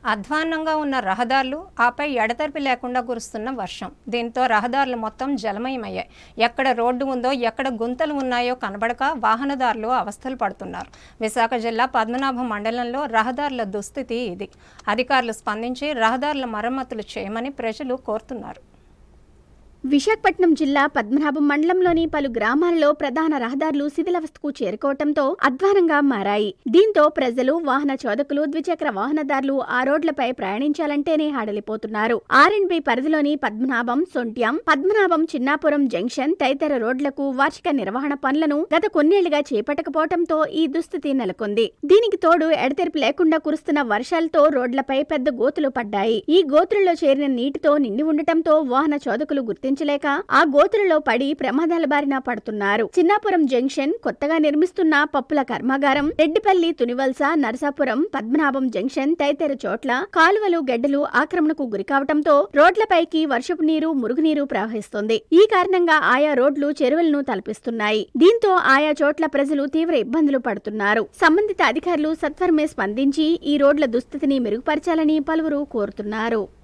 అధ్వాన్నంగా ఉన్న రహదారులు, ఆపై ఎడతెరిపి లేకుండా కురుస్తున్న వర్షం. దీంతో రహదారులు మొత్తం జలమయమయ్యాయి. ఎక్కడ రోడ్డు ఉందో, ఎక్కడ గుంతలు ఉన్నాయో కనబడక వాహనదారులు అవస్థలు పడుతున్నారు. విశాఖ జిల్లా పద్మనాభం మండలంలో రహదారుల దుస్థితి ఇది. అధికారులు స్పందించి రహదారుల మరమ్మతులు చేయమని ప్రజలు కోరుతున్నారు. విశాఖపట్నం జిల్లా పద్మనాభం మండలంలోని పలు గ్రామాలలో ప్రధాన రహదారులు శిథిలావస్థకు చేరుకోవడంతో అధ్వానంగా మారాయి. దీంతో ప్రజలు, వాహన చోదకులు, ద్విచక్ర వాహనదారులు ఆ రోడ్లపై ప్రయాణించాలంటేనే హడలిపోతున్నారు. ఆర్ఎండ్బి పరిధిలోని పద్మనాభం, సొంట్యం, పద్మనాభం, చిన్నాపురం జంక్షన్ తదితర రోడ్లకు వార్షిక నిర్వహణ పనులను గత కొన్నేళ్లుగా చేపట్టకపోవడంతో ఈ దుస్థితి నెలకొంది. దీనికి తోడు ఎడతెరిపి లేకుండా కురుస్తున్న వర్షాలతో రోడ్లపై పెద్ద గోతులు పడ్డాయి. ఈ గోతులలో చేరిన నీటితో నిండి ఉండటంతో వాహన చోదకులు గుర్తించలేక ఆ గోతులలో పడి ప్రమాదాల బారిన పడుతున్నారు. చిన్నాపురం జంక్షన్, కొత్తగా నిర్మిస్తున్న పప్పుల కర్మాగారం, రెడ్డిపల్లి, తునివలస, నరసాపురం, పద్మనాభం జంక్షన్ తదితర చోట్ల కాలువలు, గెడ్డలు ఆక్రమణకు గురికావడంతో రోడ్లపైకి వర్షపు నీరు, మురుగునీరు ప్రవహిస్తుంది. ఈ కారణంగా ఆయా రోడ్లు చెరువులను తలపిస్తున్నాయి. దీంతో ఆయా చోట్ల ప్రజలు తీవ్ర ఇబ్బందులు పడుతున్నారు. సంబంధిత అధికారులు సత్వరమే స్పందించి ఈ రోడ్ల దుస్థితిని మెరుగుపరచాలని పలువురు కోరుతున్నారు.